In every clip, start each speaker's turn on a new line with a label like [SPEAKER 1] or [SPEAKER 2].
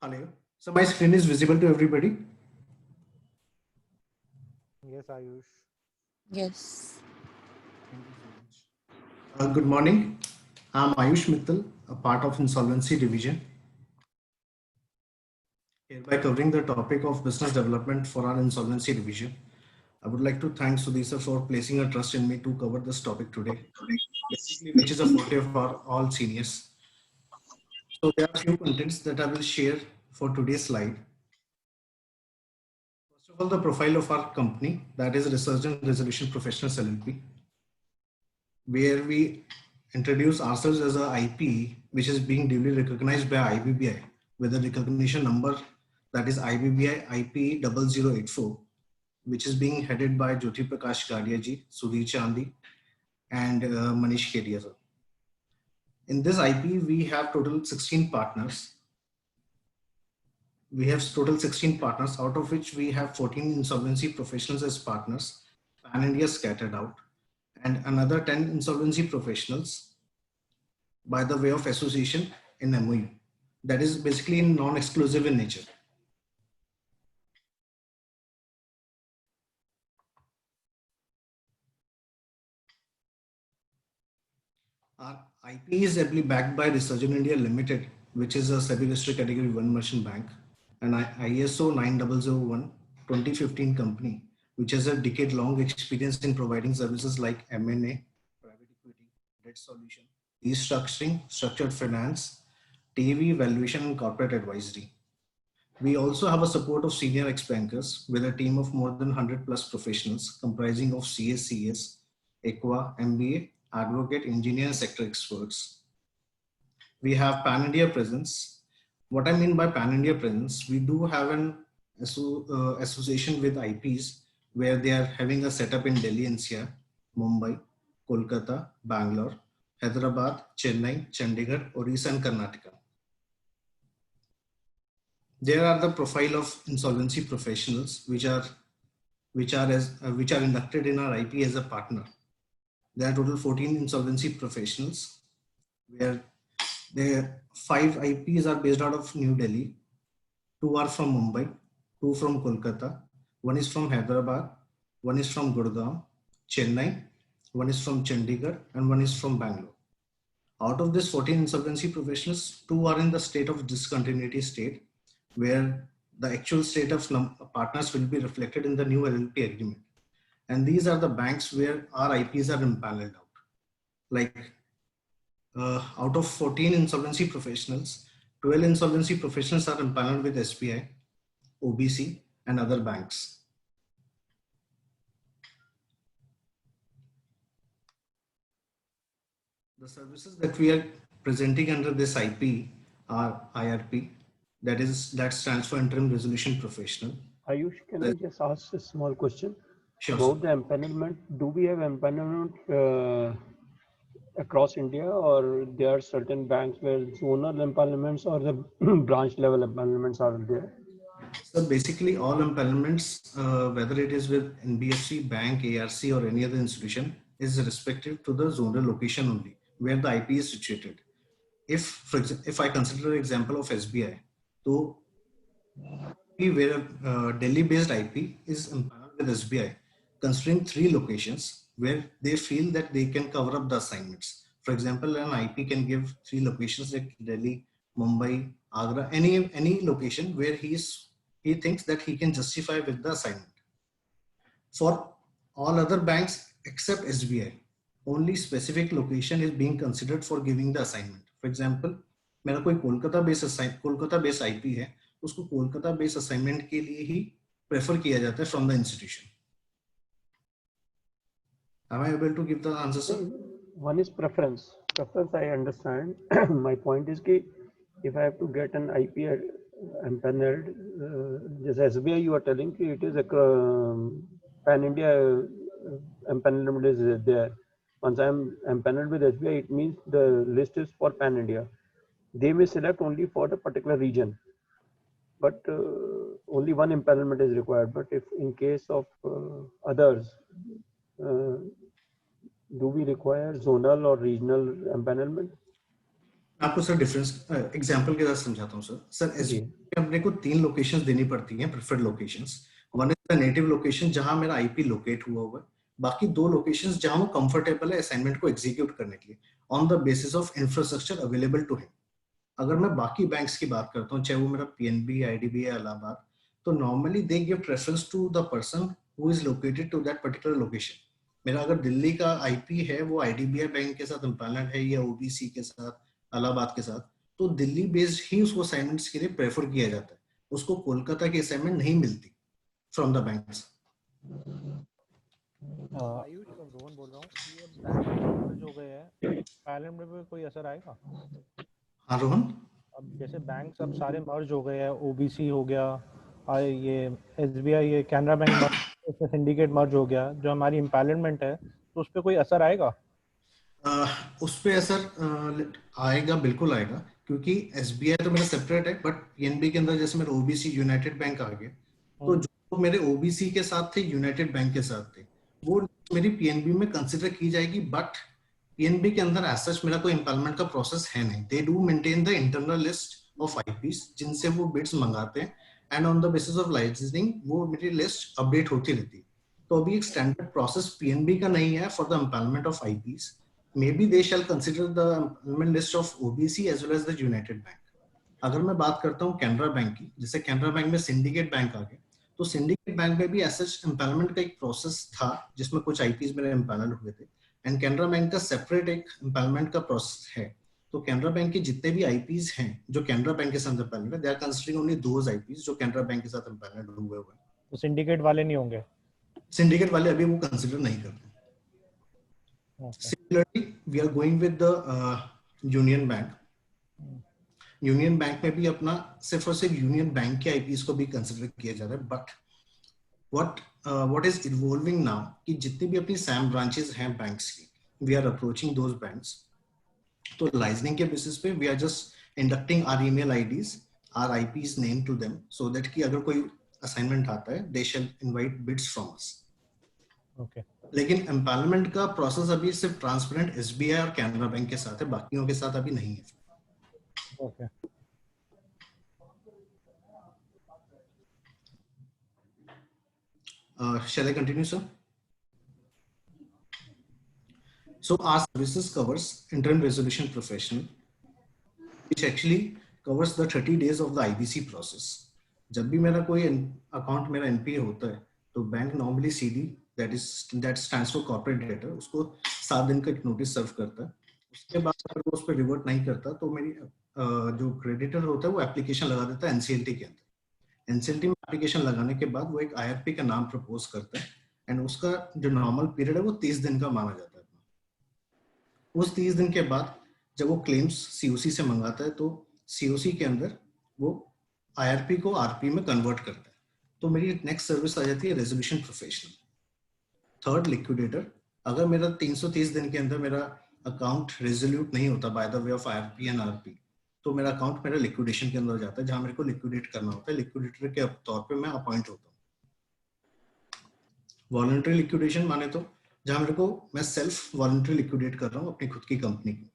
[SPEAKER 1] Hello. So my screen is visible to everybody.
[SPEAKER 2] Yes, Ayush.
[SPEAKER 3] Yes.
[SPEAKER 1] Thank you so much. Good morning. I'm Ayush Mittal, a part of Insolvency Division, hereby covering the topic of business development for our Insolvency Division. I would like to thank Sudhi sir for placing a trust in me to cover this topic today, basically which is a forte of our all seniors. So there are a few contents that I will share for today's slide. First of all, the profile of our company, that is Research and Resolution Professionals LLP, where we introduce ourselves as a IP, which is being duly recognized by IBBI with a recognition number that is IBBI IP 0084, which is being headed by Jyoti Prakash Gadia ji, Sudhir Chandi, and Manish Kedia. In this IP, we have total 16 partners. We have total 16 partners, out of which we have 14 insolvency professionals as partners, pan India scattered out, and another 10 insolvency professionals by the way of association in MOU. That is basically non-exclusive in nature. Our IP is heavily backed by Resurgent India Limited, which is a SEBI-listed Category 1 merchant bank, and ISO 9001 2015 company, which has a decade-long experience in providing services like M&A, private equity, debt solution, restructuring, structured finance, TV, valuation, and corporate advisory. We also have a support of senior ex-bankers with a team of more than 100 plus professionals comprising of CS, CS, EQUA, MBA, advocate, engineer, and sector experts. We have pan-India presence. What I mean by pan-India presence, we do have an association with IPs where they are having a setup in Delhi NCR, Mumbai, Kolkata, Bangalore, Hyderabad, Chennai, Chandigarh, Orissa, and Karnataka. There are the profile of insolvency professionals which are inducted in our IP as a partner. There are total 14 insolvency professionals, where the 5 IPs are based out of New Delhi, 2 are from Mumbai, 2 from Kolkata, 1 is from Hyderabad, 1 is from Gurgaon, Chennai, 1 is from Chandigarh, and 1 is from Bangalore. Out of this 14 insolvency professionals, 2 are in the state of discontinuity state, where the actual state of partners will be reflected in the new LLP agreement. And these are the banks where our IPs are impaneled out. Like out of 14 insolvency professionals, 12 insolvency professionals are impaneled with SBI, OBC, and other banks. The services that we are presenting under this IP are IRP, that stands for Interim Resolution Professional.
[SPEAKER 2] Ayush, can I just ask a small question
[SPEAKER 1] Sure,
[SPEAKER 2] about
[SPEAKER 1] sir.
[SPEAKER 2] the empanelment? Do we have empanelment across India, or there are certain banks where zonal empanelments or the branch level empanelments are there?
[SPEAKER 1] So basically all empanelments, whether it is with NBFC, bank, ARC or any other institution, is respective to the zonal location only, where the IP is situated. If, for example, if I consider an example of SBI, so where Delhi-based IP is empaneled with SBI, considering 3 locations where they feel that they can cover up the assignments. For example, an IP can give 3 locations like Delhi, Mumbai, Agra, any location where he thinks that he can justify with the assignment. For all other banks except SBI, only specific location is being considered for giving the assignment. For example, मेरा कोई Kolkata based IP है, उसको Kolkata based assignment के लिए ही prefer किया जाता है from the institution. Am I able to give the answer, sir?
[SPEAKER 2] One is preference. Preference, I understand. My point is that if I have to get an IP empaneled, just SBI, you are telling me it is a pan India empanelment is there. Once I am empaneled with SBI, it means the list is for pan India. They may select only for the particular region, but only one empanelment is required. But if in case of others, uh, do we require zonal or regional empanelment?
[SPEAKER 1] आपको sir difference example के साथ समझाता हूँ sir. Sir
[SPEAKER 2] जी
[SPEAKER 1] SBI अपने को 3 locations देनी पड़ती हैं, preferred locations. One is the native location जहां मेरा आईपी लोकेट हुआ हुआ है, बाकी 2 लोकेशंस जहां वो कंफर्टेबल है असाइनमेंट को एग्जीक्यूट करने के लिए on the basis of infrastructure available to him. अगर मैं बाकी बैंक्स की बात करता हूँ, चाहे वो मेरा पीएनबी, आईडीबीआई, इलाहाबाद, तो normally they give preference to the person who is located to that particular location. मेरा अगर दिल्ली का आईपी है वो आईडीबीआई बैंक के साथ एम्पैनल्ड है या ओबीसी के साथ, इलाहाबाद के साथ, तो दिल्ली बेस्ड ही उसको असाइनमेंट्स के लिए प्रेफर किया जाता है। उसको कोलकाता की असाइनमेंट नहीं मिलती फ्रॉम द बैंक्स।
[SPEAKER 4] आयुष और रोहन बोल रहा हूँ कि ये बैंक मर्ज हो गए हैं, पैलेंड में भी कोई असर आएगा?
[SPEAKER 1] हाँ रोहन।
[SPEAKER 4] अब जैसे बैंक अब सारे मर्ज हो गए हैं, ओबीसी हो गया, ये एसबीआई, ये कैनरा बैंक मर्ज, सिंडिकेट मर्ज हो गया, जो हमारी इम्पैलेंडमेंट है, तो उस पर कोई असर आएगा?
[SPEAKER 1] उस पे असर आएगा, बिल्कुल आएगा, क्योंकि एसबीआई तो मेरा सेपरेट है, बट पीएनबी के अंदर जैसे मेरा ओबीसी यूनाइटेड बैंक आ गया, तो जो मेरे ओबीसी के साथ थे, यूनाइटेड बैंक के साथ थे, वो मेरी पीएनबी में कंसिडर की जाएगी। बट पीएनबी के अंदर एज सच मेरा कोई इम्पैलमेंट का प्रोसेस है नहीं। They do maintain the internal list of eyepiece जिनसे वो बिड्स मंगाते हैं, and on the basis of licensing वो मेरी लिस्ट अपडेट होती रहती है। तो अभी एक स्टैंडर्ड प्रोसेस पीएनबी का नहीं है for the empanelment of IPs. Maybe they shall consider the employment list of OBC as well as the United Bank. अगर मैं बात करता हूँ कैनरा बैंक की, जैसे कैनरा बैंक में सिंडिकेट बैंक आ गया, तो सिंडिकेट बैंक में भी ऐसा एम्पैनलमेंट का एक प्रोसेस था जिसमें कुछ आईपीज मेरे एम्पैनल हुए थे, एंड कैनरा बैंक का सेपरेट एक एम्पैनलमेंट का प्रोसेस है। तो कैनरा बैंक के जितने भी आईपीज हैं जो कैनरा बैंक के साथ एम्पैनल है, they are considering only those IPs जो कैनरा बैंक के साथ एम्पैनल हुए हुए हैं।
[SPEAKER 4] तो सिंडिकेट वाले नहीं होंगे?
[SPEAKER 1] सिंडिकेट वाले अभी वो कंसीडर नहीं करते। Similarly, we are going with the union bank. Union bank में भी अपना सिर्फ और सिर्फ यूनियन बैंक के आईपीएस को भी कंसिडर किया जा रहा है। But what is evolving now कि जितनी भी अपनी सैम ब्रांचेस हैं बैंक्स की, we are approaching those banks. तो लाइसेंसिंग के बेसिस पे we are just inducting our email IDs, our IPs name to them, so that कि अगर कोई असाइनमेंट आता है, they shall invite bids from us.
[SPEAKER 4] Okay.
[SPEAKER 1] लेकिन एम्पैनलमेंट का प्रोसेस अभी सिर्फ ट्रांसपेरेंट एसबीआई और कैनरा बैंक के साथ है, बाकियों के साथ अभी नहीं है।
[SPEAKER 4] Okay.
[SPEAKER 1] Shall I continue, sir? So our services covers interim resolution professional, which actually covers the 30 days of the IBC process. जब भी मेरा कोई अकाउंट मेरा एनपीए होता है, तो bank normally CD, that stands for corporate debtor, उसको 7 दिन का एक नोटिस सर्व करता है। उसके बाद अगर वो उस पर रिवर्ट नहीं करता, तो मेरी जो क्रेडिटर होता है वो एप्लीकेशन लगा देता है एनसीएलटी के अंदर। एनसीएलटी में एप्लीकेशन लगाने के बाद वो एक आईआरपी का नाम प्रपोज करता है, एंड उसका जो नॉर्मल पीरियड है वो 30 दिन का माना जाता है। उस 30 दिन के बाद जब वो क्लेम्स सीओसी से मंगाता है, तो सीओसी के अंदर वो आईआरपी को आरपी में कन्वर्ट करता है। तो मेरी नेक्स्ट सर्विस आ जाती है रेजोल्यूशन प्रोफेशनल। Third, liquidator. अगर मेरा 330 दिन के अंदर मेरा अकाउंट रेजोल्यूट नहीं होता by the way of IRP and RP, तो मेरा अकाउंट मेरा लिक्विडेशन के अंदर जाता है, जहां मेरे को लिक्विडेट करना होता है। लिक्विडेटर के तौर पे मैं अपॉइंट होता हूँ। वॉलंटरी लिक्विडेशन माने तो जहां मेरे को मैं सेल्फ वॉलंटरी लिक्विडेट कर रहा हूँ अपनी खुद की कंपनी की।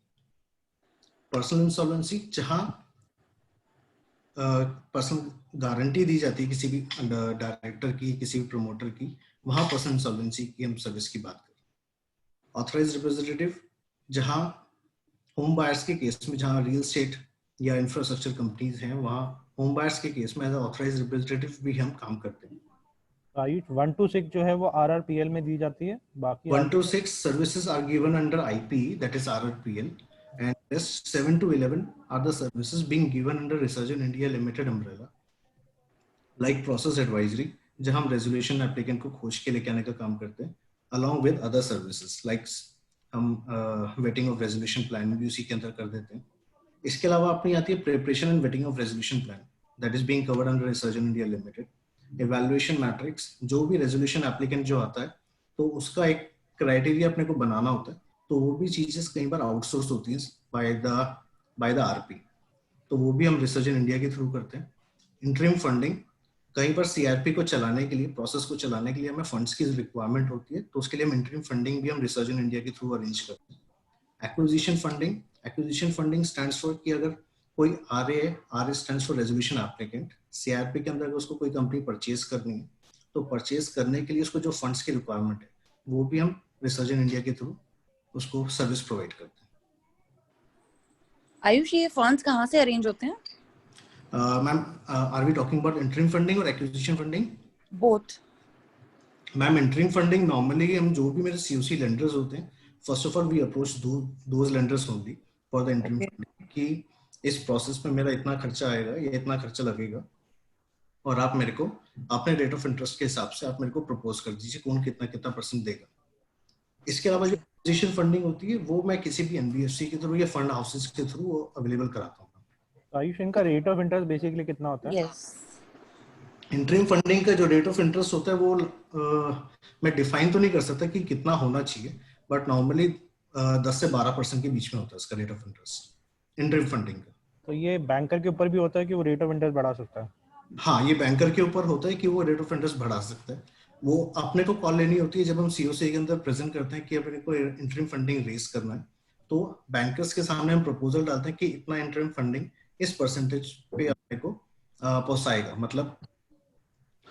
[SPEAKER 1] पर्सनल इंसॉल्वेंसी, जहां पर्सनल गारंटी दी जाती है किसी भी डायरेक्टर की, किसी भी प्रमोटर की, वहां पर्सनल इंसॉल्वेंसी की हम सर्विस की बात करें। ऑथराइज्ड रिप्रेजेंटेटिव, जहां होम बायर्स के केस में, जहां रियल एस्टेट या इंफ्रास्ट्रक्चर कंपनीज हैं, वहां होम बायर्स के केस में एज ऑथराइज्ड रिप्रेजेंटेटिव भी हम काम करते हैं।
[SPEAKER 4] आयुष, 1 to 6 जो है वो आरआरपीएल में दी जाती है, बाकी
[SPEAKER 1] 1 to 6 services are given under IP, that is RRPL, and rest 7 to 11 are the services being given under Resurgent India Limited umbrella, like process advisory, जहां हम रेजोल्यूशन एप्लीकेंट को खोज के लेके आने का काम करते हैं, along with other services like हम वेटिंग ऑफ रेजोल्यूशन प्लान भी उसी के अंदर कर देते हैं। इसके अलावा अपनी आती है preparation and waiting of resolution plan, that is being covered under resurgent India limited. Evaluation matrix, जो भी रेजोल्यूशन एप्लीकेंट जो आता है, तो उसका एक क्राइटेरिया अपने को बनाना होता है, तो वो भी चीजें कई बार आउटसोर्स होती हैं बाय द आरपी, तो वो भी हम रिसर्जेंट इंडिया के थ्रू करते हैं। इंटरिम फंडिंग, कहीं पर सीआरपी को चलाने के लिए, प्रोसेस को चलाने के लिए हमें फंड्स की रिक्वायरमेंट होती है, तो उसके लिए हम इंटरिम फंडिंग भी हम रिसर्जेंट इंडिया के थ्रू अरेंज करते हैं। Acquisition funding acquisition funding stands for कि अगर कोई RA stands for resolution applicant, CRP के अंदर अगर उसको कोई कंपनी परचेज करनी है तो परचेज करने के लिए उसको जो फंड्स की रिक्वायरमेंट है वो भी हम रिसर्जन इंडिया के थ्रू उसको सर्विस प्रोवाइड करते हैं।
[SPEAKER 3] आयुष, ये फंड्स कहाँ से अरेंज होते हैं?
[SPEAKER 1] Ma'am, are we talking about interim funding और acquisition funding?
[SPEAKER 3] Both.
[SPEAKER 1] Ma'am, interim funding normally हम जो भी मेरे COC लेंडर्स होते हैं, first of all we approach those lenders only for the interim funding कि इस प्रोसेस में मेरा इतना खर्चा आएगा, ये इतना खर्चा लगेगा, और आप मेरे को अपने रेट ऑफ इंटरेस्ट के हिसाब से आप मेरे को प्रपोज कर दीजिए कौन कितना कितना परसेंट देगा। इसके अलावा जो एक्विजिशन फंडिंग होती है वो मैं किसी भी NBFC के थ्रू या फंड हाउसेस के थ्रू अवेलेबल कराता हूँ।
[SPEAKER 4] तो आयुष, इनका रेट ऑफ इंटरेस्ट बेसिकली कितना होता है?
[SPEAKER 3] यस।
[SPEAKER 1] इंटरिम फंडिंग का जो रेट ऑफ इंटरेस्ट होता है वो मैं डिफाइन तो नहीं कर सकता कि कितना होना चाहिए, बट नॉर्मली 10 से 12% के बीच में होता है इसका rate of interest interim funding का।
[SPEAKER 4] तो ये बैंकर के ऊपर भी होता है कि वो रेट ऑफ इंटरेस्ट बढ़ा सकता है?
[SPEAKER 1] हाँ, ये बैंकर के ऊपर होता है कि वो रेट ऑफ इंटरेस्ट बढ़ा सकता है। वो अपने को कॉल लेनी होती है जब हम COC के अंदर प्रेजेंट करते हैं कि अपने को इंटरिम फंडिंग रेज करना है, तो बैंकर्स के सामने हम प्रपोजल डालते हैं कि इतना इंटरिम फंडिंग इस परसेंटेज पे अपने को पहुंचाएगा, मतलब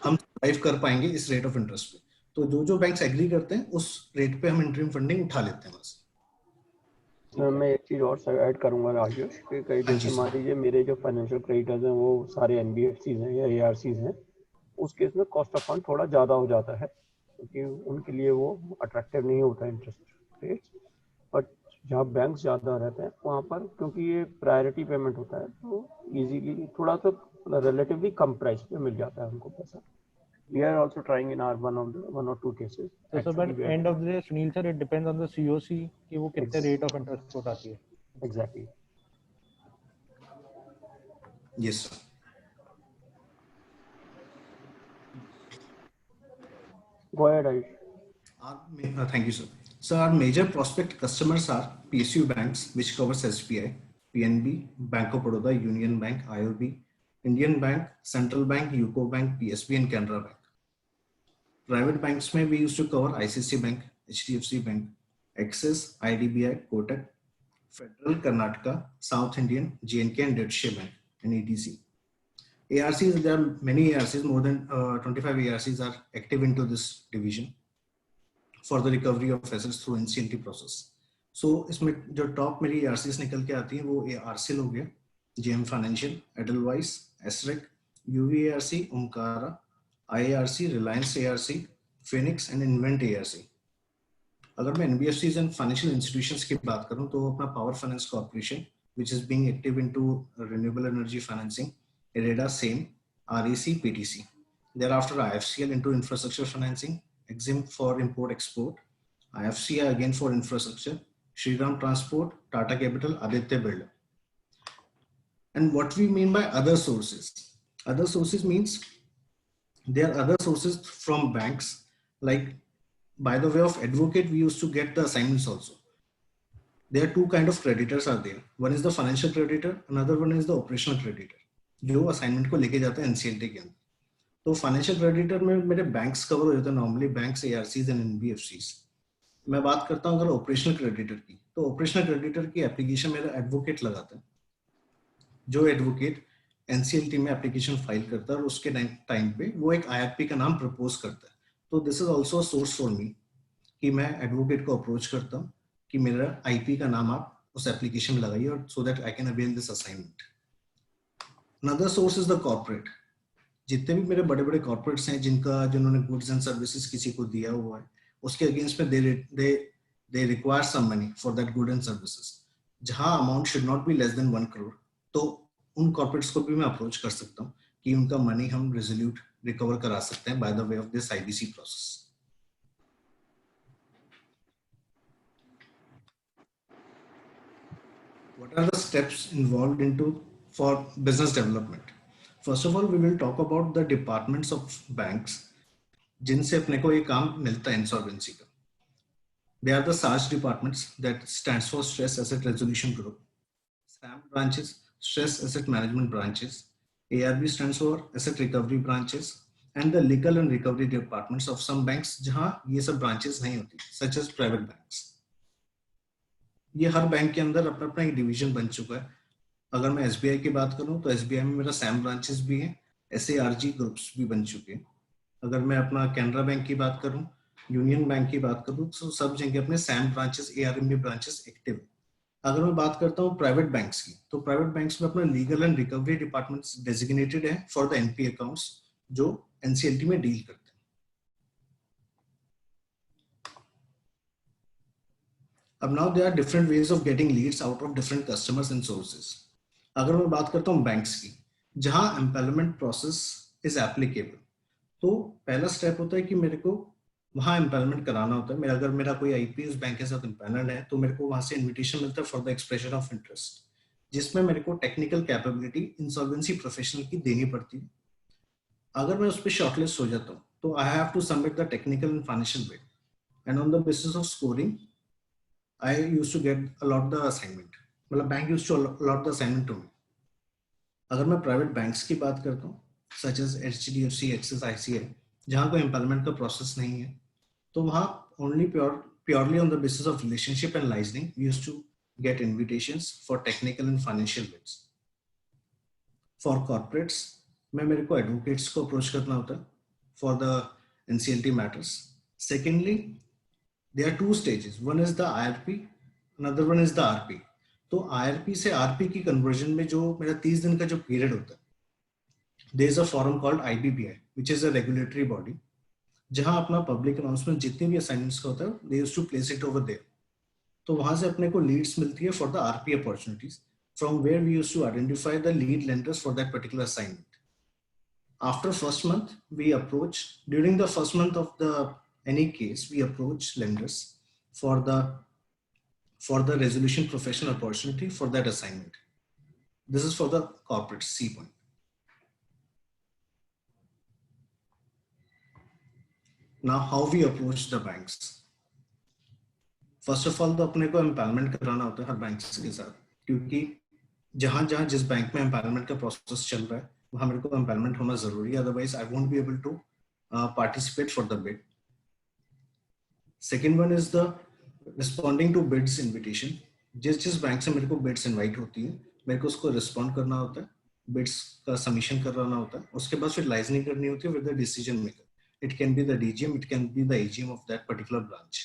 [SPEAKER 1] हम सर्वाइव कर पाएंगे इस रेट ऑफ इंटरेस्ट पे। तो जो बैंक्स एग्री करते हैं उस रेट पे हम इंटरिम फंडिंग उठा लेते हैं। बस
[SPEAKER 2] मैं एक चीज़ और ऐड करूंगा आयुष कि कई जैसे मान लीजिए मेरे जो फाइनेंशियल क्रेडिटर्स हैं वो सारे NBFCs हैं या ARCs हैं, उस केस में कॉस्ट ऑफ फंड थोड़ा ज़्यादा हो जाता है क्योंकि उनके लिए वो अट्रैक्टिव नहीं होता इंटरेस्ट रेट्स। बट जहाँ बैंक ज़्यादा रहते हैं वहाँ पर क्योंकि ये प्रायोरिटी पेमेंट होता है तो इजीली थोड़ा तो रिलेटिवली कम प्राइस पे मिल जाता है उनको पैसा। We are also trying in our one or two cases.
[SPEAKER 4] So but end of the day, Sunil sir, it depends on the COC कि वो कितने रेट ऑफ इंटरेस्ट को उठाती है।
[SPEAKER 2] Exactly.
[SPEAKER 1] yes sir.
[SPEAKER 2] Go ahead, Ayush.
[SPEAKER 1] Thank you sir. So our major prospect customers are PSU banks, which covers SBI, PNB, Bank of Baroda, Union Bank, IOB, Indian Bank, Central Bank, UCO Bank, PSB and Canara Bank. Private banks में we used to cover ICICI Bank, HDFC Bank, Axis, IDBI, Kotak, Federal, Karnataka, South Indian, JNK and Deutsche Bank and ETC. ARCs, there are many ARCs, more than 25 ARCs are active into this division for the recovery of assets through NCLT process. So इसमें जो top मेरी ARCs निकल के आती हैं वो ARCL हो गया, JM Financial, Edelweiss, SREC, UV ARC, Omkara, IARC, Reliance ARC, Phoenix and Invent ARC. अगर मैं NBFCs and financial institutions की बात करूं तो अपना Power Finance Corporation, which is being active into renewable energy financing, IREDA same, REC, PTC. Thereafter IFCL into infrastructure financing, Exim for import export, IFCI again for infrastructure, Shriram Transport, Tata Capital, Aditya Builder. And what we mean by other sources? Other sources means there are other sources from banks, like by the way of advocate we used to get the assignments also. There are two kind of creditors are there. One is the financial creditor, another one is the operational creditor, जो assignment को लेके जाता है NCLT के अंदर। तो financial creditor में मेरे banks cover हो जाते हैं, normally banks, ARCs and NBFCs। मैं बात करता हूँ अगर operational creditor की, तो operational creditor की application मेरा advocate लगाता है, जो advocate NCLT में एप्लीकेशन फाइल करता है और उसके टाइम पे वो एक IRP का नाम प्रपोज करता है। तो this is also source for me कि मैं एडवोकेट को अप्रोच करता हूँ कि मेरा IP का नाम आप उस एप्लीकेशन में लगाइए और so that I can avail this assignment. Another source is the corporate. जितने भी मेरे बड़े बड़े कॉर्पोरेट्स हैं जिन्होंने गुड्स एंड सर्विसेज किसी को दिया हुआ है, उसके अगेंस्ट में they require some money for that good and services, जहां amount should not be less than 1 crore. तो उन कॉर्पोरेट्स को भी मैं अप्रोच कर सकता हूँ कि उनका मनी हम रेजोल्यूट रिकवर करा सकते हैं by the way of this IBC process. What are the steps involved into for business development? First of all, we will talk about the departments of banks जिनसे अपने को ये काम मिलता है इंसॉल्वेंसी का। They are the SARS departments, that stands for Stress Asset Resolution Group. SAM branches, Stress Asset Management branches. ARB stands for Asset Recovery branches, and the legal and recovery departments of some banks जहां ये सब branches नहीं होती, such as private banks. ये हर bank के अंदर अपना अपना एक डिवीजन बन चुका है। अगर मैं एसबीआई की बात करूं तो एसबीआई में मेरा सैम ब्रांचेस भी हैं, एसएआरजी ग्रुप्स भी बन चुके हैं। अगर मैं अपना कैनरा बैंक की बात करूं, यूनियन बैंक की बात करूं, तो सब जगह अपने सैम ब्रांचेस, एआरएमबी ब्रांचेस एक्टिव। अगर मैं बात करता हूं प्राइवेट बैंक्स की, तो प्राइवेट बैंक्स में अपना legal and recovery departments designated है फॉर द एनपी अकाउंट्स, जो एनसीएलटी में डील करते हैं। अब now there are different ways of getting leads out of different customers and sources. अगर मैं बात करता हूँ बैंक्स की, जहां एम्पेलमेंट प्रोसेस इज एप्लीकेबल, तो पहला स्टेप होता है कि मेरे को वहां एम्पेलमेंट कराना होता है। मेरा अगर मेरा कोई आईपीएस बैंक के साथ एम्पेनल्ड है, तो मेरे को वहां से इनविटेशन मिलता है for the expression of interest, जिसमें मेरे को टेक्निकल कैपेबिलिटी इंसॉल्वेंसी प्रोफेशनल की देनी पड़ती है। अगर मैं उस पर शॉर्टलिस्ट हो जाता हूँ, तो I have to submit the technical and financial bid, and on the basis of scoring I used to get allot the assignment, मतलब bank used to allot the assignment to me। अगर मैं private banks की बात करता हूँ, such as HDFC, Axis, ICI, जहाँ कोई empanelment का प्रोसेस नहीं है, तो वहाँ only purely on the basis of relationship and licensing we used to get invitations for technical and financial bids। For corporates में मेरे को एडवोकेट्स को अप्रोच करना होता है for the NCLT matters। Secondly, there are two stages, one is the IRP, another one is the RP। तो IRP से RP की कन्वर्जन में जो मेरा 30 दिन का जो पीरियड होता है, there is a forum called IBPI which is a regulatory body, जहां अपना पब्लिक अनाउंसमेंट जितने भी असाइनमेंट्स का होता है, they used to place it over there। तो वहां से अपने को लीड्स मिलती है for the RP opportunities, from where we used to identify the lead lenders for that particular assignment। After first month, we approach, during the first month of the any case, we approach lenders for the resolution professional opportunity for that assignment। This is for the corporate C point। Now how we approach the banks? First of all, तो अपने को empowerment कराना होता है हर banks के साथ, क्योंकि जहां जहां जिस बैंक में एम्पावरमेंट का प्रोसेस चल रहा है, वहां मेरे को एम्पावरमेंट होना जरूरी है, otherwise I won't be able to participate for the bid. Second one is the responding to bids invitation. जिस बैंक से मेरे को बिड्स इनवाइट होती है, मेरे को उसको रिस्पॉन्ड करना होता है, बिड्स का सबमिशन करवाना होता है, उसके बाद फिर लाइजनिंग करनी होती है with the decision maker. It can be the DGM, it can be the AGM of that particular branch.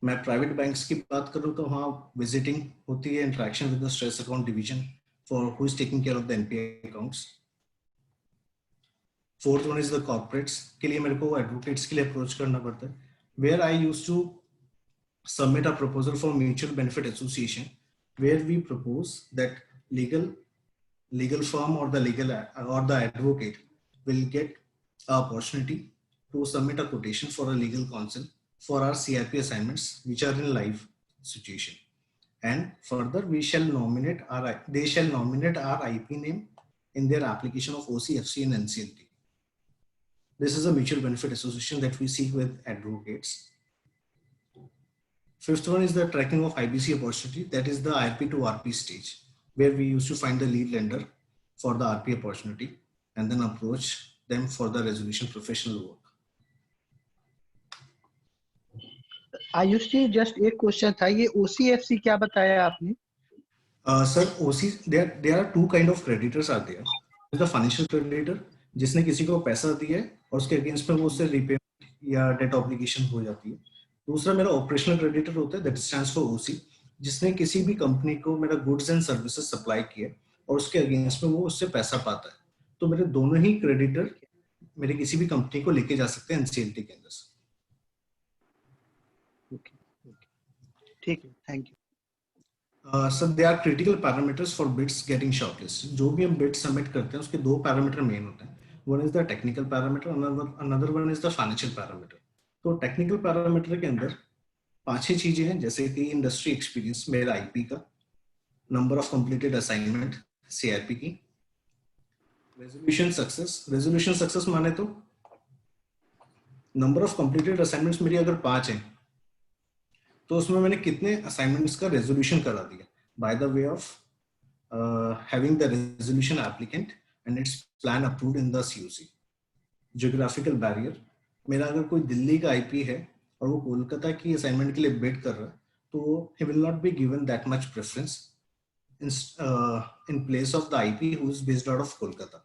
[SPEAKER 1] मैं प्राइवेट बैंक्स की बात करूं तो वहाँ विजिटिंग होती है, interaction with the stress account division for who is taking care of the NPA accounts. Fourth one is the corporates के लिए मेरे को एडवोकेट्स के लिए अप्रोच करना पड़ता है, where I used to submit a proposal for mutual benefit association, where we propose that legal firm or the advocate will get an opportunity to submit a quotation for a legal counsel for our CRP assignments which are in live situation, and further they shall nominate our IP name in their application of OC, FC and NCLT. This is a mutual benefit association that we seek with advocates. Fifth one is the tracking of IBC opportunity, that is the IRP to RP stage, where we used to find the lead lender for the RP opportunity and then approach them for the resolution professional work।
[SPEAKER 5] Ayush ji, just एक question था, ये OCFC क्या बताया आपने?
[SPEAKER 1] Sir, OC, there are two kind of creditors are there। The financial creditor, जिसने किसी को पैसा दिया है और उसके अगेंस्ट में वो उससे रिपेमेंट या डेट ऑब्लिगेशन हो जाती है। दूसरा मेरा ऑपरेशनल क्रेडिटर होता है, दैट स्टैंड्स फॉर OC, जिसने किसी भी कंपनी को मेरा गुड्स एंड सर्विसेज सप्लाई किया और उसके अगेंस्ट में वो उससे पैसा पाता है। तो मेरे दोनों ही क्रेडिटर मेरे किसी भी कंपनी को लेके जा सकते हैं एनसीएलटी के अंदर।
[SPEAKER 5] ठीक है, thank you.
[SPEAKER 1] Sir, they are critical parameters for bids getting shortlist. जो भी हम बिड सबमिट करते हैं उसके दो पैरामीटर मेन होते हैं, one is the technical parameter, another one is the financial parameter. तो टेक्निकल पैरामीटर के अंदर 5-6 चीजें हैं, जैसे कि इंडस्ट्री एक्सपीरियंस, मेरा आईपी का, number of completed assignment CRP की, रेजोल्यूशन सक्सेस माने तो नंबर ऑफ कंप्लीटेड असाइनमेंट्स मेरी अगर 5 हैं तो उसमें मैंने कितने असाइनमेंट्स का रेजोल्यूशन करा दिया by the way of having the resolution applicant and it's plan approved in the COC. Geographical barrier, मेरा अगर कोई दिल्ली का आईपी है और वो कोलकाता की असाइनमेंट के लिए बिड कर रहा है, So he will not be given that much preference in place of the IP who is based out of Kolkata.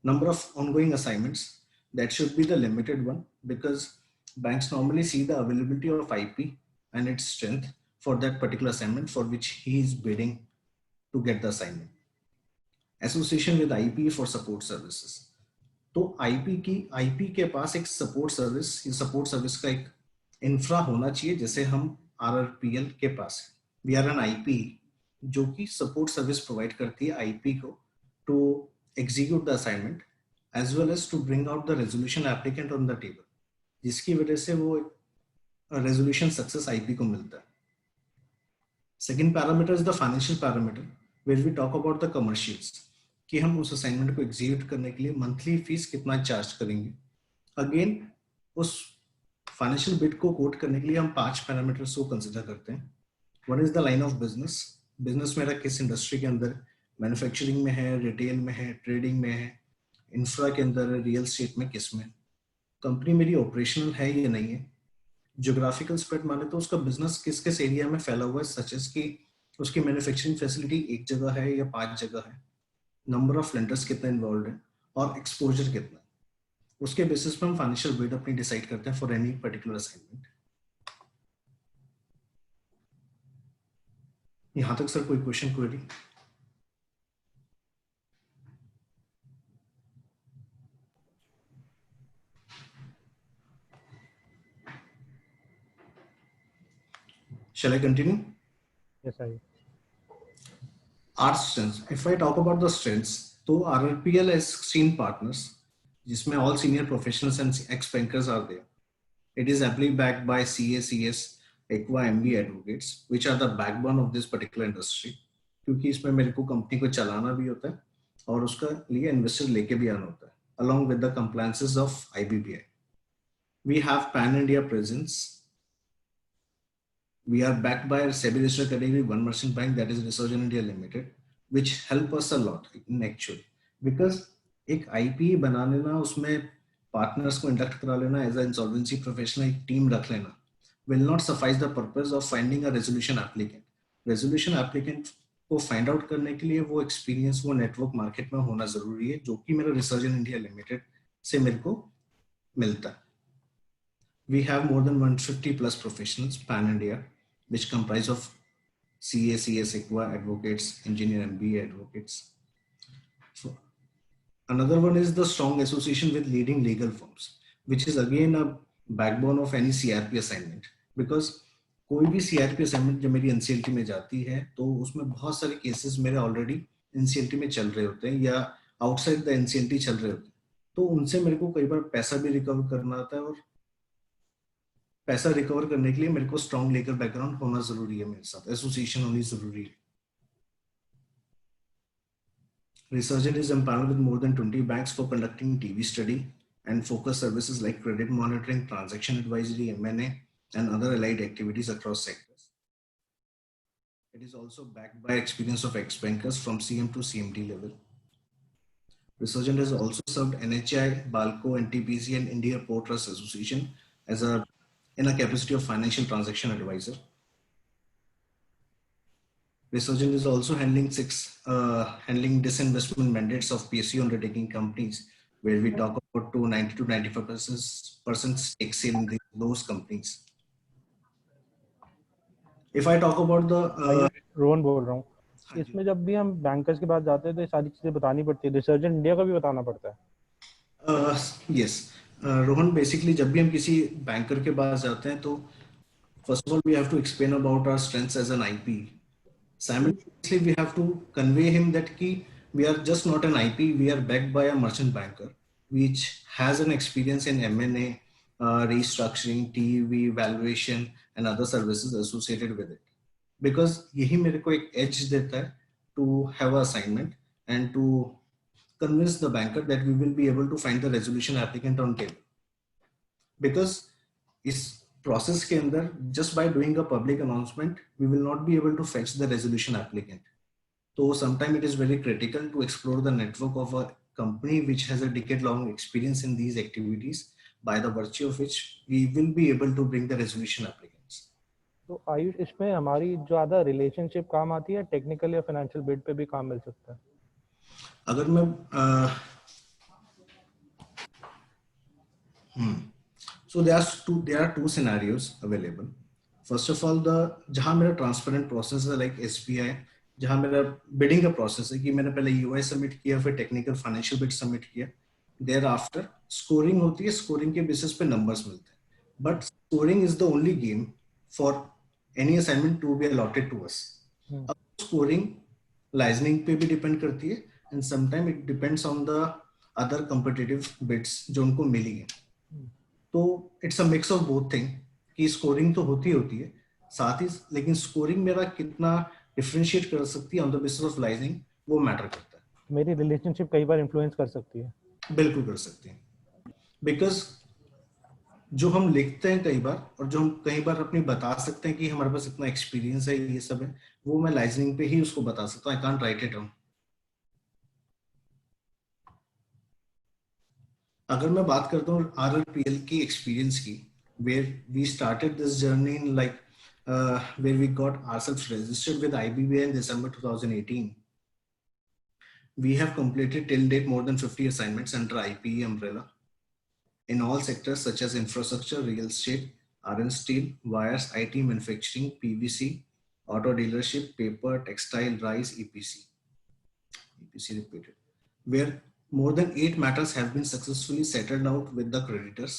[SPEAKER 1] Number of ongoing assignments, that should be the limited one, because banks normally see the availability of IP and its strength for that particular assignment for which he is bidding to get the assignment. Association with IP for support services. तो IP के पास एक support service का एक infra होना चाहिए, जैसे हम आरआरपीएल के पास है। वी आर एन आईपी जो कि सपोर्ट सर्विस प्रोवाइड करती है आईपी को to execute the assignment as well as to bring out the resolution applicant on the table, जिसकी वजह से वो रेजोल्यूशन सक्सेस आईपी को मिलता है। Second parameter is the financial parameter where we talk about the commercials, कि हम उस असाइनमेंट को एग्जीक्यूट करने के लिए मंथली फीस कितना चार्ज करेंगे। अगेन उस फाइनेंशियल बिड को कोट करने के लिए हम 5 पैरामीटर्स को कंसिडर करते हैं। One is the line of business, business मेरा किस इंडस्ट्री के अंदर, मैन्युफैक्चरिंग में है, रिटेल में है, ट्रेडिंग में है, इंफ्रा के अंदर, रियल एस्टेट में, किस में। कंपनी मेरी ऑपरेशनल है या नहीं है। ज्योग्राफिकल स्प्रेड माने तो उसका बिजनेस किस किस एरिया में फैला हुआ है, सच एज कि उसकी मैन्युफैक्चरिंग फैसिलिटी एक जगह है या 5 जगह है, नंबर ऑफ लेंडर्स कितना इन्वॉल्व है और एक्सपोजर कितना है। उसके बेसिस पर हम फाइनेंशियल बिड अपनी डिसाइड करते हैं फॉर एनी पर्टिकुलर असाइनमेंट। यहां तक सर कोई question, query? Shall I continue?
[SPEAKER 4] Yes, I.
[SPEAKER 1] Our strengths. If I talk about the strengths, तो RRPL has 16 partners, जिसमें all senior professionals and ex-bankers are there. It is amply backed by CACS, Equa, MB advocates, which are the backbone of this particular industry. क्योंकि इसमें मेरे को company को चलाना भी होता है और उसका लिए इन्वेस्टर लेके भी आना होता है, along with the compliances of IBPI. We have pan-India presence. We are backed by a SEBI registered category 1 merchant bank, that is Resurgent India Limited, which help us a lot in actually, because एक IP बना लेना, उसमें partners को induct करा लेना, as a insolvency professional एक team रख लेना, will not suffice the purpose of finding a resolution applicant. Resolution applicant को फाइंड आउट करने के लिए वो एक्सपीरियंस, वो नेटवर्क मार्केट में होना जरूरी है, जो कि मेरा Resurgent India Limited से मेरे को मिलता है। We have more than 150 plus professionals pan India, which comprise of CACS, Equa advocates, engineer MBA advocates. So another one is the strong association with leading legal firms, which is again a backbone of any CRP assignment, because कोई भी CRP assignment जब मेरी NCLT में जाती है तो उसमें बहुत सारे केसेस मेरे ऑलरेडी NCLT में चल रहे होते हैं या आउटसाइड द NCLT चल रहे होते हैं, तो उनसे मेरे को कई बार पैसा भी रिकवर करना आता है, और पैसा रिकवर करने के लिए मेरे को स्ट्रॉन्ग लीगल बैकग्राउंड होना जरूरी है, मेरे साथ एसोसिएशन होनी जरूरी है। Resurgent is empaneled with more than 20 banks for conducting TV study and focus services like credit monitoring, transaction advisory, M&A, and other allied activities across sectors. It is also backed by experience of ex-bankers from CM to CMD level. Resurgent has also served NHI, BALCO, NTPC, and India Port Trust Association as in a capacity of financial transaction advisor. Resurgent is also handling handling disinvestment mandates of PSU undertaking companies, where we talk about 90 to 95% stakes in those companies. If I talk about the
[SPEAKER 4] Rohan बोल रहा हूँ, इसमें जब भी हम bankers के पास जाते हैं तो ये सारी चीजें बतानी पड़ती है, रिसर्जेंट इंडिया का भी बताना पड़ता है।
[SPEAKER 1] Yes, रोहन, बेसिकली जब भी हम किसी बैंकर के पास जाते हैं तो first of all we have to explain about our strengths as an IP. Simultaneously we have to convey him that we are just not an IP, we are backed by a merchant banker which has an experience in M&A, restructuring, TEV, valuation and other services associated with it, because यही मेरे को एक edge देता है to have an assignment and to convince the banker that we will be able to find the resolution applicant on table. Because इस process के अंदर just by doing a public announcement we will not be able to fetch the resolution applicant. So sometimes it is very critical to explore the network of a company which has a decade-long experience in these activities, by the virtue of which we will be able to bring the resolution applicants.
[SPEAKER 4] तो आयुष, इसमें हमारी ज़्यादा relationship काम आती है, technical या financial bid पे भी काम मिल सकता है?
[SPEAKER 1] अगर मैं so there are two scenarios available. First of all, the जहाँ मेरा ट्रांसपेरेंट प्रोसेस है लाइक SBI, जहाँ मेरा बिडिंग का प्रोसेस है कि मैंने पहले UI सबमिट किया, फिर टेक्निकल फाइनेंशियल बिड सबमिट किया, देयर आफ्टर स्कोरिंग होती है, स्कोरिंग के बेसिस पे नंबर्स मिलते हैं, but scoring is the only game for any assignment to be allotted to us. अब स्कोरिंग लाइजनिंग पे भी डिपेंड करती है and sometime it depends on the other competitive bids जो उनको मिली है. तो it's a mix of both thing कि स्कोरिंग तो होती है साथ ही, लेकिन स्कोरिंग मेरा कितना डिफरेंशिएट कर सकती है on the basis of liaisoning, वो मैटर करता है.
[SPEAKER 4] मेरी रिलेशनशिप कई बार इन्फ्लुएंस कर सकती है.
[SPEAKER 1] बिल्कुल कर सकते हैं, बिकॉज जो हम लिखते हैं कई बार और जो हम कई बार अपनी बता सकते हैं कि हमारे पास इतना एक्सपीरियंस है, ये सब है, वो मैं लाइजनिंग पे ही उसको बता सकता हूँ. I can't right it down. अगर मैं बात करता हूँ RRPL की एक्सपीरियंस की, where we started this journey in like where we got ourselves registered with IBBI in December 2018. We have completed till date more than 50 assignments under IPE umbrella in all sectors such as infrastructure, real estate, iron steel, wires, IT, manufacturing, PVC, auto dealership, paper, textile, rice, EPC repeated, where more than 8 matters have been successfully settled out with the creditors.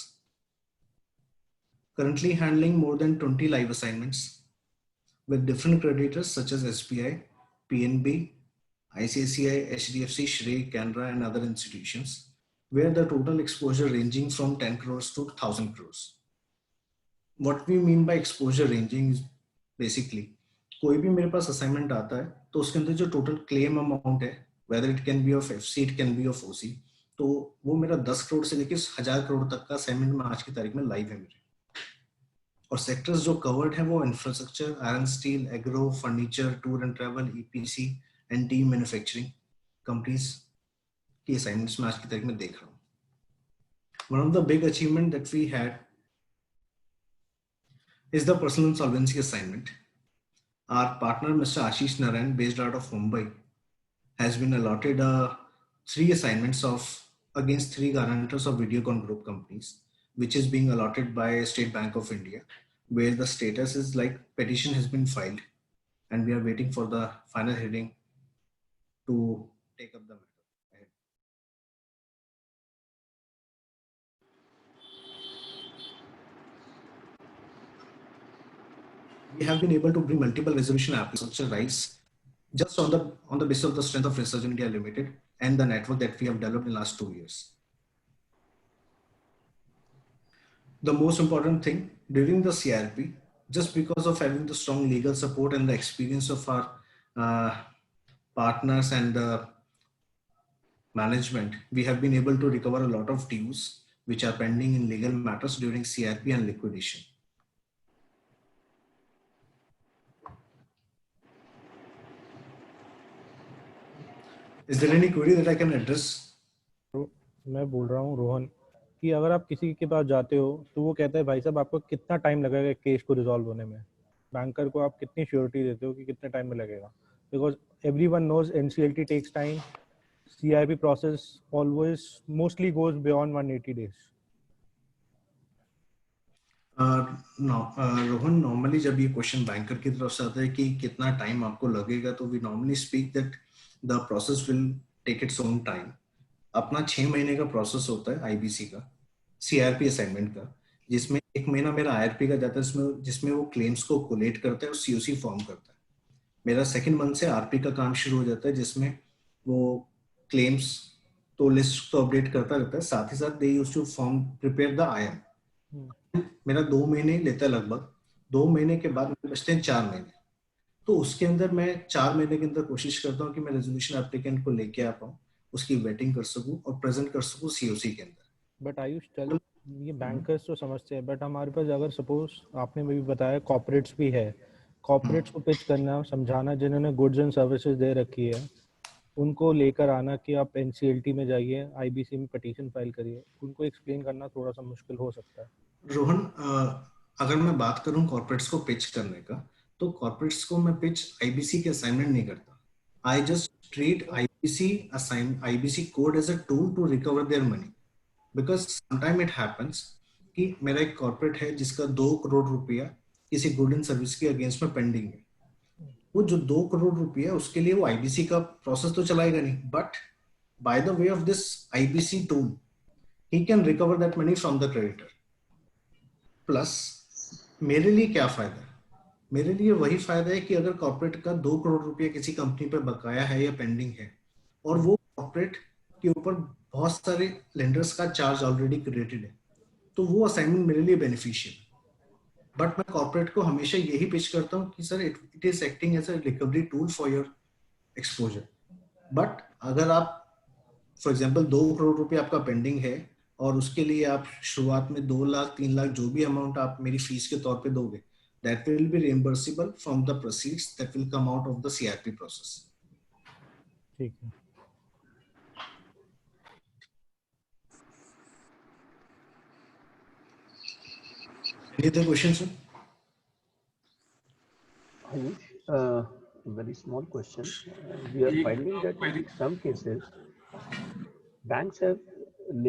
[SPEAKER 1] Currently handling more than 20 live assignments with different creditors such as SBI, PNB, ICICI, HDFC, Shrey, Canara, and other institutions, where the total exposure ranging from 10 crores to 1000 crores. What we mean by exposure ranging is basically कोई भी मेरे पास assignment आता है तो उसके अंदर जो total claim amount है, whether it can be of FC, it can be of OC, तो वो मेरा 10 करोड़ से लेकर 1000 करोड़ तक का असाइनमेंट में आज की तारीख में लाइव है मेरे. और सेक्टर्स जो कवर्ड है वो infrastructure, iron steel, agro, furniture, tour and travel, EPC and the manufacturing companies की असाइनमेंट्स में आज की तारीख में देख रहा हूँ. One of the big achievement that we had is the personal insolvency assignment. Our partner, Mr. Ashish Narayan, based out of Mumbai, has been allotted 3 assignments of against 3 guarantors of Videocon Group companies, which is being allotted by State Bank of India, where the status is like petition has been filed and we are waiting for the final hearing to take up the matter. We have been able to bring multiple resolution applications such as RISE just on the basis of the strength of Research India Limited and the network that we have developed in the last 2 years. The most important thing during the CRP, just because of having the strong legal support and the experience of our partners and the management, we have been able to recover a lot of dues which are pending in legal matters during CRP and liquidation. Is there any query that I can address?
[SPEAKER 4] मैं बोल रहा हूँ रोहन कि अगर आप किसी के पास जाते हो तो वो कहता है भाई साहब आपको कितना टाइम लगेगा केस को रिजॉल्व होने में. बैंकर को आप कितनी श्योरिटी देते हो कि कितने टाइम में लगेगा? Because everyone knows NCLT takes time. CIP process always mostly goes beyond 180 days.
[SPEAKER 1] Rohan, normally जब ये क्वेश्चन बैंकर की तरफ से आता है कि कितना टाइम आपको लगेगा, तो we normally speak that the process will take its own time. अपना 6 महीने का प्रोसेस होता है IBC का, CRP असाइनमेंट का, जिसमें 1 महीना मेरा IRP का जाता है, जिसमें वो क्लेम्स को कोलेट करता है और COC फॉर्म करता है. मेरा सेकेंड मंथ से RP का काम शुरू हो जाता है, जिसमें वो क्लेम्स तो लिस्ट तो अपडेट करता रहता है, साथ ही साथ they used to form prepare the IM. मेरा 2 महीने लेता है लगभग. 2 महीने के बाद मेरे बचते हैं 4 महीने. तो उसके अंदर मैं 4 महीने के अंदर कोशिश करता हूँ कि मैं रेजोल्यूशन एप्लीकेंट को लेके आ पाऊँ, उसकी वेटिंग कर सकूँ और प्रेजेंट कर सकूँ COC के अंदर.
[SPEAKER 4] बट आयुष, चल ये बैंकर्स तो समझते हैं, बट हमारे पास अगर सपोज आपने भी बताया कॉर्पोरेट्स भी है, कॉर्पोरेट्स को पिच करना, समझाना, जिन्होंने गुड्स एंड सर्विसेज दे रखी है, उनको लेकर आना कि आप NCLT में जाइए, IBC में पिटीशन फाइल करिए, उनको एक्सप्लेन करना थोड़ा सा मुश्किल हो सकता है.
[SPEAKER 1] रोहन, अगर मैं बात करूं कॉर्पोरेट्स को पिच करने का, तो कॉर्पोरेट्स को मैं पिच आईबीसी के असाइनमेंट नहीं करता. I just treat IBC code as a tool to recover their money. Because sometime it happens कि मेरा एक कॉर्पोरेट है जिसका 2 करोड़ रुपया किसी गुड एंड सर्विस के अगेंस्ट में पेंडिंग है. वो जो 2 करोड़ रुपया है उसके लिए वो आईबीसी का प्रोसेस तो चलाएगा नहीं, but by the way of this IBC tool he can recover that money from the creditor. Plus मेरे लिए क्या फायदा है? मेरे लिए वही फायदा है कि अगर कॉर्पोरेट का 2 करोड़ रुपया किसी कंपनी पे बकाया है या पेंडिंग है और वो कॉर्पोरेट के ऊपर बहुत सारे लेंडर्स का चार्ज ऑलरेडी क्रिएटेड है, तो वो असाइनमेंट मेरे लिए बेनिफिशियल है. बट मैं कॉर्पोरेट को हमेशा यही पिच करता हूँ कि sir it is acting as a recovery tool for your exposure. But अगर आप फॉर एग्जांपल 2 करोड़ रुपए आपका पेंडिंग है और उसके लिए आप शुरुआत में 2 लाख 3 लाख जो भी अमाउंट आप मेरी फीस के तौर पे दोगे, that will be reimbursable from the proceeds that will come out of the CRP process.
[SPEAKER 4] ठीक है.
[SPEAKER 1] Any other questions, sir?
[SPEAKER 2] Ayush, very small question. We are finding that in some cases, banks have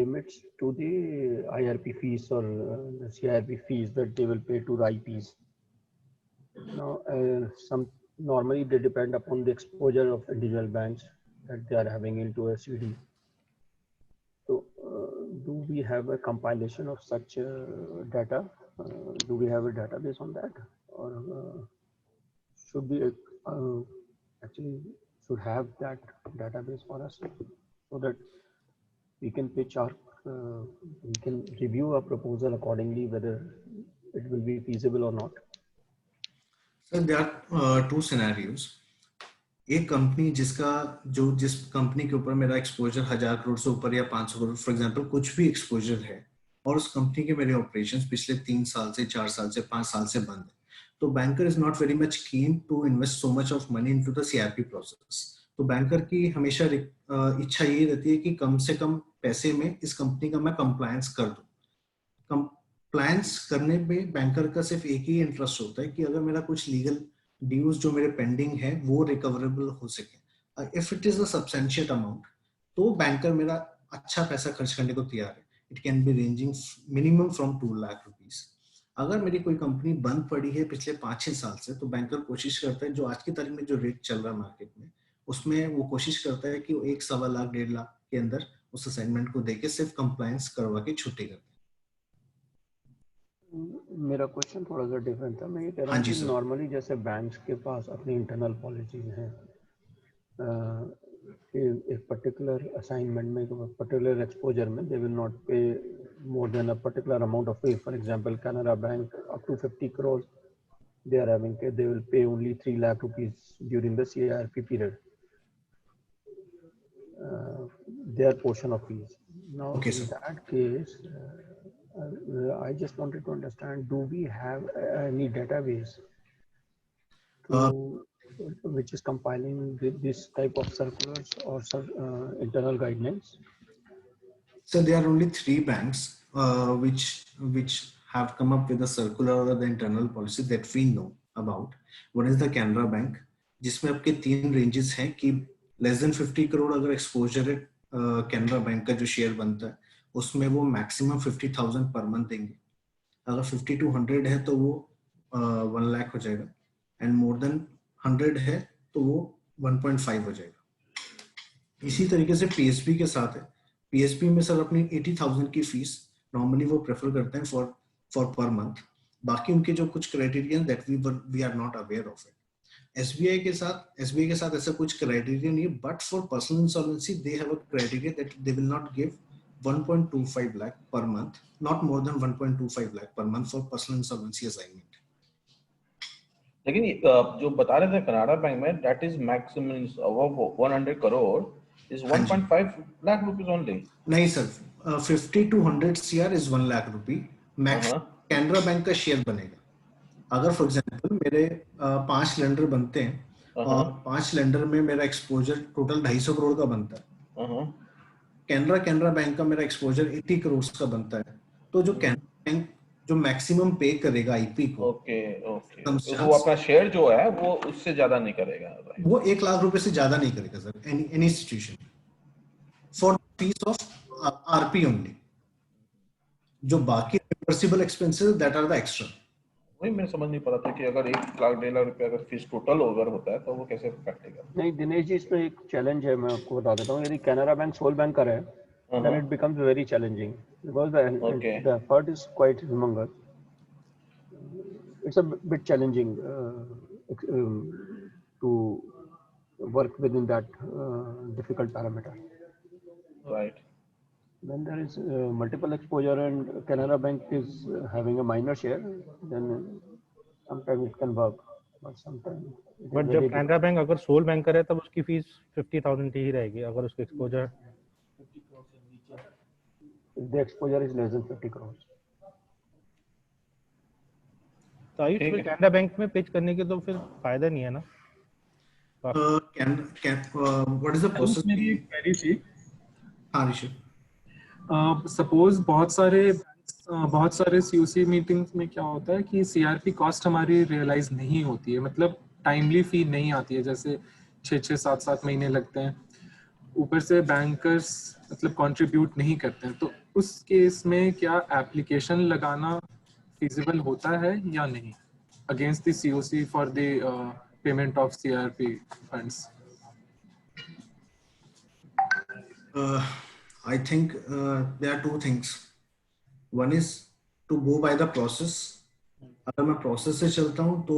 [SPEAKER 2] limits to the IRP fees or the CIRP fees that they will pay to the IPs. Now, normally they depend upon the exposure of individual banks that they are having into a CD. So, do we have a compilation of such data? Do we have a database on that, or should we actually should have that database for us so that we can pitch our, we can review a proposal accordingly whether it will be feasible or not?
[SPEAKER 1] Sir, there are 2 scenarios. एक company जिस company के ऊपर मेरा exposure 1000 crore से ऊपर या 500 crore for example कुछ भी एक्सपोजर है और उस कंपनी के मेरे ऑपरेशंस पिछले 3 साल से 4 साल से 5 साल से बंद है, तो banker is not very much keen to invest so much of money into the CRP process. तो बैंकर की हमेशा इच्छा यही रहती है कि कम से कम पैसे में इस कंपनी का मैं कंप्लायंस कर दूं. कंप्लायंस करने में बैंकर का सिर्फ एक ही इंटरेस्ट होता है कि अगर मेरा कुछ लीगल ड्यूज जो मेरे पेंडिंग है वो रिकवरेबल हो सके. If it is a substantial amount तो बैंकर मेरा अच्छा पैसा खर्च करने को तैयार है. It can be ranging minimum from 2 lakh rupees. अगर मेरी कोई कंपनी बंद पड़ी है पिछले 5-6 साल से, तो बैंकर कोशिश करता है जो आज की तारीख में जो रेट चल रहा है मार्केट में उसमें वो कोशिश करता है कि वो 1-1.25 लाख 1.5 लाख के अंदर उस असाइनमेंट को देके सिर्फ कंप्लायंस करवा के छुट्टी करते हैं.
[SPEAKER 2] मेरा क्वेश्चन थोड़ा सा डिफरेंट था. मैं ये कह रहा हूँ कि नॉर्मली जैसे बैंक्स के पास अपनी इंटरनल पॉलिसीज हैं कि एक पर्टिकुलर असाइनमेंट में पर्टिकुलर एक्सपोजर में दे विल नॉट पे more than a particular amount of fee. For example, Canara Bank up to 50 crores they are having, they will pay only 3 lakh rupees during the CIRP period, their portion of fees. Now, okay, in that case, I just wanted to understand, do we have any database which is compiling this type of circulars or internal guidelines?
[SPEAKER 1] So there are only 3 banks which have come up with a circular or the internal policy that we know about. One is the Canara Bank, जिसमें आपके 3 ranges हैं कि less than 50 crore अगर exposure है Canara bank का जो share बनता है उसमें वो मैक्सिमम 50,000 पर मंथ देंगे. अगर 50 to 100 है तो वो 1 लाख हो जाएगा, एंड मोर देन 100 है तो वो 1.5 हो जाएगा. इसी तरीके से पीएसबी के साथ है. पीएसबी में सर अपनी 80,000 की फीस नॉर्मली वो प्रेफर करते हैं फॉर पर मंथ. बाकी उनके जो कुछ criteria that we are not aware of it. SBI के साथ ऐसा कुछ क्राइटेरिया नहीं है, but for personal insolvency they have a criteria that they will not give 1.25 lakh per month, not more than 1.25 lakh per month for personal insolvency assignment.
[SPEAKER 6] लेकिन जो बता रहे थे कनाडा बैंक में that is maximum above 100 crore is 1.5 lakh rupees only.
[SPEAKER 1] नहीं sir, 50 to 100 CR is 1 lakh rupee max Canara bank का share बनेगा. अगर फॉर एग्जांपल मेरे 5 लेंडर बनते हैं और 5 लेंडर में मेरा एक्सपोजर टोटल 250 करोड़ का बनता है, कैनरा बैंक का मेरा एक्सपोजर 80 करोड़ का बनता है, तो जो कैनरा बैंक जो मैक्सिमम पे करेगा आईपी को
[SPEAKER 6] ओके ओके,
[SPEAKER 1] कम
[SPEAKER 6] तो वो
[SPEAKER 1] चांस
[SPEAKER 6] अपना शेयर जो है वो उससे ज्यादा नहीं करेगा, राइट?
[SPEAKER 1] वो 1 लाख रुपए से ज्यादा नहीं करेगा sir, any situation for fees of RP only. जो बाकी reversible expenses that are the extra.
[SPEAKER 6] वही मैं समझ नहीं पा रहा था कि अगर 1 लाख 1.5 लाख रुपए अगर फीस टोटल ओवर होता है तो वो कैसे काटेगा?
[SPEAKER 2] नहीं दिनेश जी, इसमें एक चैलेंज है, मैं आपको बता देता हूँ। यदि कैनरा बैंक सोल बैंकर है, then it becomes very challenging because
[SPEAKER 6] Okay.
[SPEAKER 2] the effort is quite humongous. It's a bit challenging to work within that difficult parameter.
[SPEAKER 6] Right.
[SPEAKER 2] When there is multiple exposure and Canara Bank is having a minor share, then sometimes it can work, but sometimes it is
[SPEAKER 4] but
[SPEAKER 2] very
[SPEAKER 4] जब
[SPEAKER 2] difficult.
[SPEAKER 4] Canara bank अगर soul banker है तब उसकी fees 50,000 ही रहेगी अगर उसका exposure
[SPEAKER 2] If the exposure is less than 50 crores.
[SPEAKER 4] तो आयुष
[SPEAKER 6] ठीक
[SPEAKER 4] फिर
[SPEAKER 6] है।
[SPEAKER 4] कैनरा बैंक में पिच करने के तो फिर फायदा नहीं है ना।
[SPEAKER 1] What is the process?
[SPEAKER 7] मेरी एक क्वेरी थी।
[SPEAKER 1] हाँ ऋषभ।
[SPEAKER 7] सपोज बहुत सारे सीयूसी मीटिंग्स में क्या होता है कि सीआरपी कॉस्ट हमारी रियलाइज नहीं होती है, मतलब टाइमली फी नहीं आती है, जैसे 6-7 महीने लगते हैं, ऊपर से बैंकर्स मतलब कंट्रीब्यूट नहीं करते हैं, तो उस केस में क्या एप्लीकेशन लगाना फिजिबल होता है या नहीं against the COC for the payment of CRP funds?
[SPEAKER 1] I think there are two things. One is to go by the process. अगर मैं process से चलता हूँ तो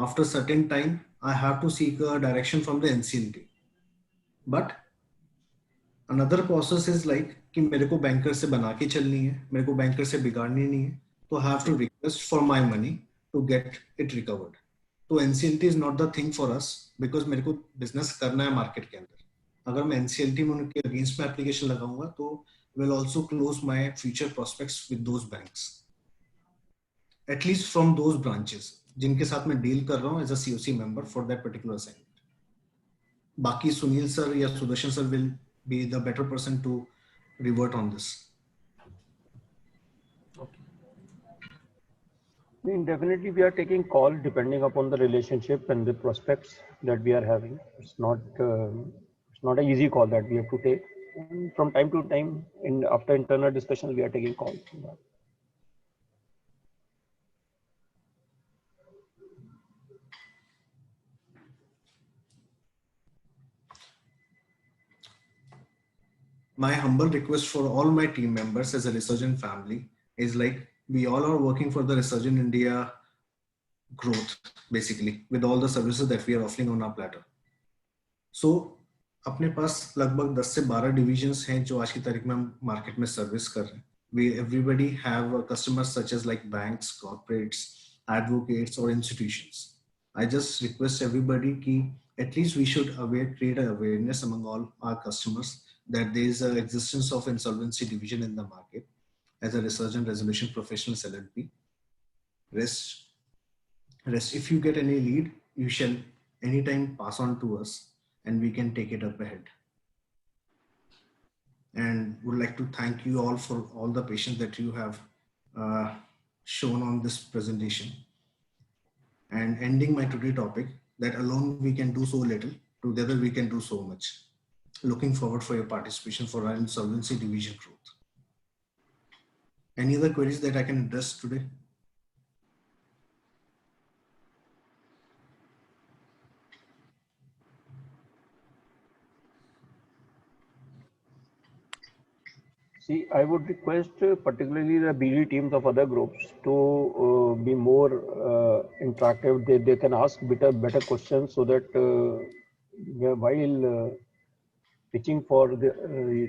[SPEAKER 1] after certain time I have to seek a direction from the NCLT. But another process is like कि मेरे को banker से बना के चलनी है, मेरे को बैंकर से बिगाड़नी नहीं है, तो I have to request for my money to get it recovered. तो NCLT is not the thing for us because मेरे को business करना है market के अंदर। अगर मैं NCLT में उनके अगेंस्ट में एप्लीकेशन लगाऊंगा तो will also close my future prospects with those banks, at least from those branches जिनके साथ मैं डील कर रहा हूँ as a COC member for that particular assignment. बाकी सुनील सर या Sudarshan sir will be the better person to revert on this.
[SPEAKER 2] I mean, definitely we are taking call depending upon the relationship and the prospects that we are having. It's not an easy call that we have to take. And from time to time, after internal discussions, we are taking calls.
[SPEAKER 1] My humble request for all my team members as a Resurgent family is like we all are working for the Resurgent India growth, basically, with all the services that we are offering on our platter. So अपने पास लगभग 10 से 12 divisions हैं जो आज की तारीख में हम मार्केट में सर्विस कर रहे हैं. We everybody have customers such as like banks, corporates, advocates or institutions. I just request everybody कि at least we should create an awareness among all our customers that there is an existence of insolvency division in the market as a Resurgent Resolution Professionals LLP. Rest, if you get any lead, you shall anytime pass on to us and we can take it up ahead. And would like to thank you all for all the patience that you have shown on this presentation. And ending my today topic, that alone we can do so little, together we can do so much. Looking forward for your participation for our insolvency division growth. Any other queries that I can address today?
[SPEAKER 2] See, I would request particularly the BD teams of other groups to be more interactive. They can ask better questions so that while pitching for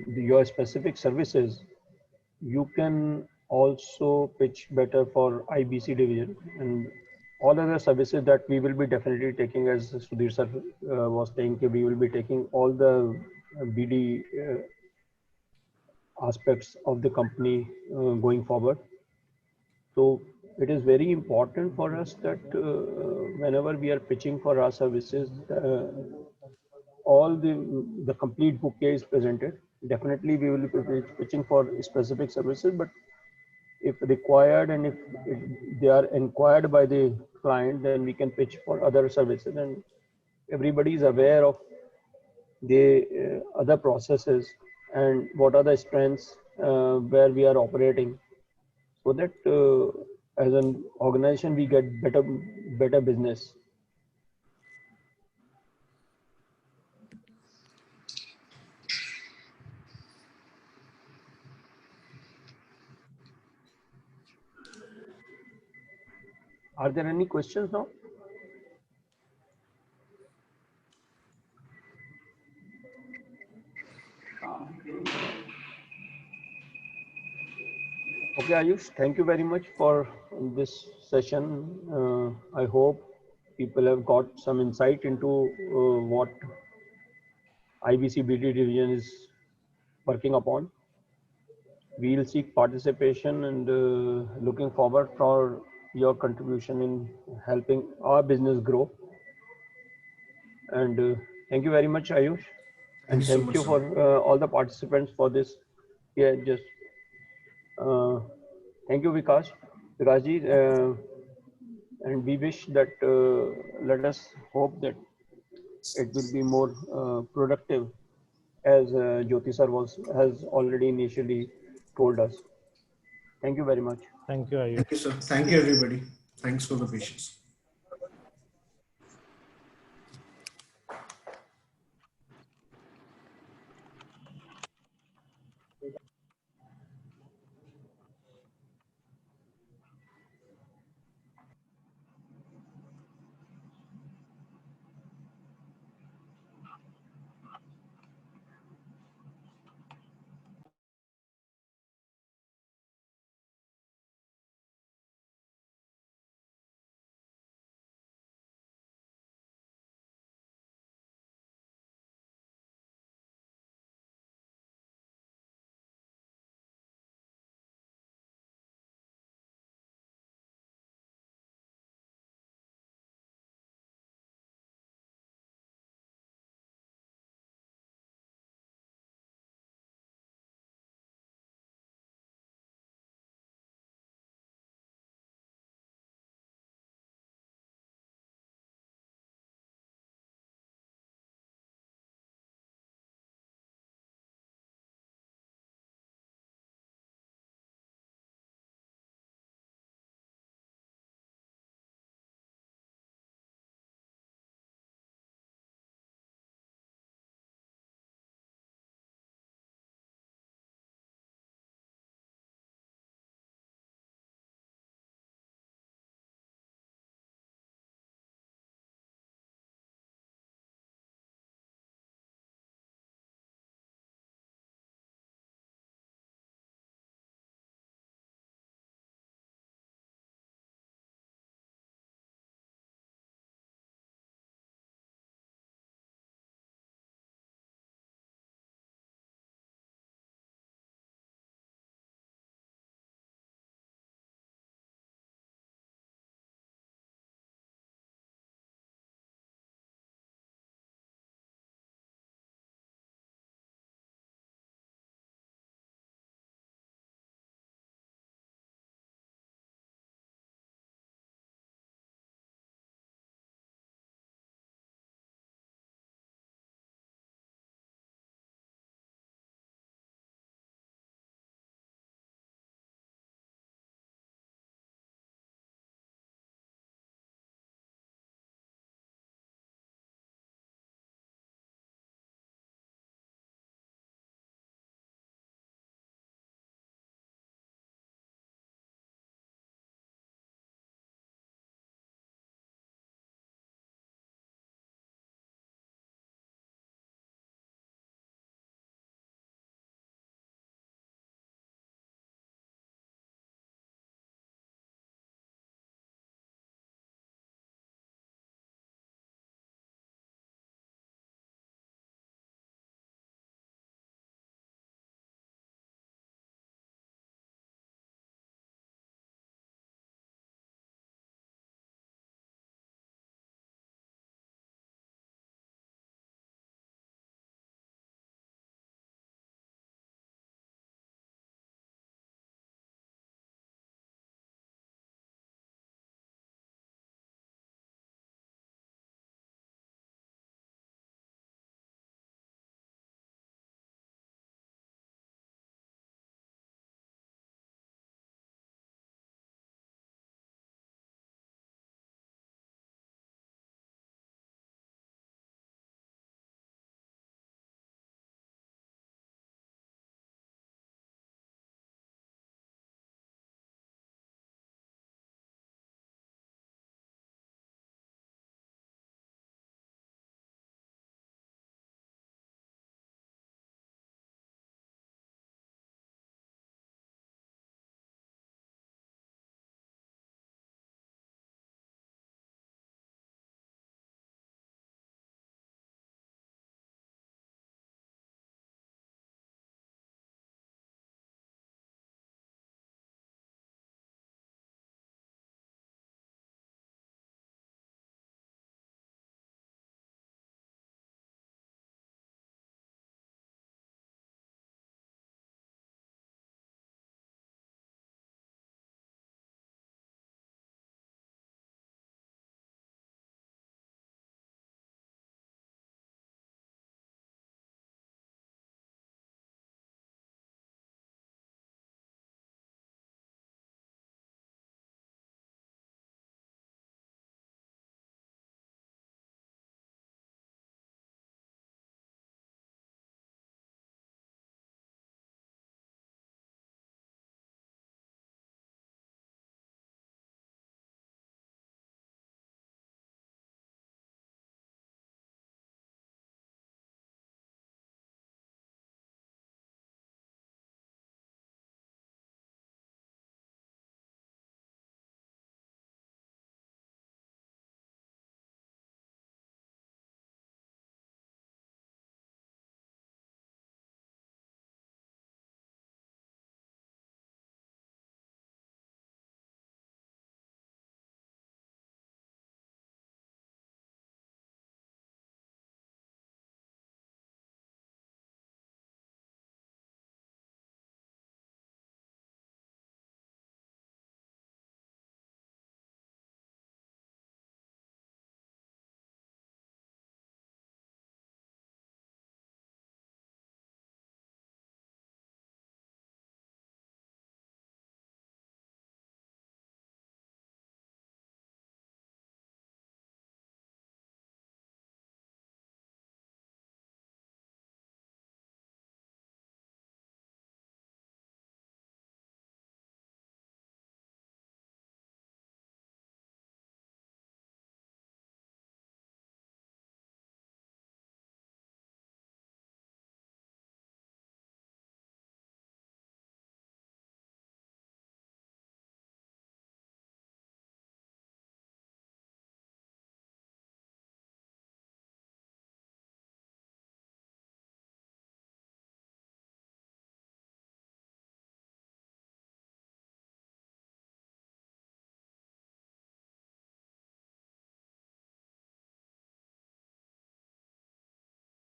[SPEAKER 2] your specific services, you can also pitch better for IBC division and all other services that we will be definitely taking, as Sudhir sir was saying, we will be taking all the BD aspects of the company going forward. So it is very important for us that whenever we are pitching for our services, all the complete bouquet is presented. Definitely we will be pitching for specific services, but if required and if they are inquired by the client, then we can pitch for other services, and everybody is aware of the other processes and what are the strengths where we are operating, so that as an organization we get better business. Are there any questions now? Okay, Ayush, thank you very much for this session. I hope people have got some insight into what IBC BD division is working upon. We'll seek participation and looking forward for your contribution in helping our business grow. And thank you very much, Ayush.
[SPEAKER 1] Thank
[SPEAKER 2] And
[SPEAKER 1] you so
[SPEAKER 2] thank
[SPEAKER 1] much,
[SPEAKER 2] you
[SPEAKER 1] sir.
[SPEAKER 2] for all the participants for this. Yeah, just thank you, Vikasji, and we wish that let us hope that it will be more productive, as Jyoti sir has already initially told us. Thank you very much.
[SPEAKER 4] Thank you, Ayush.
[SPEAKER 1] Thank you, sir. Thank you, everybody. Thanks for the patience.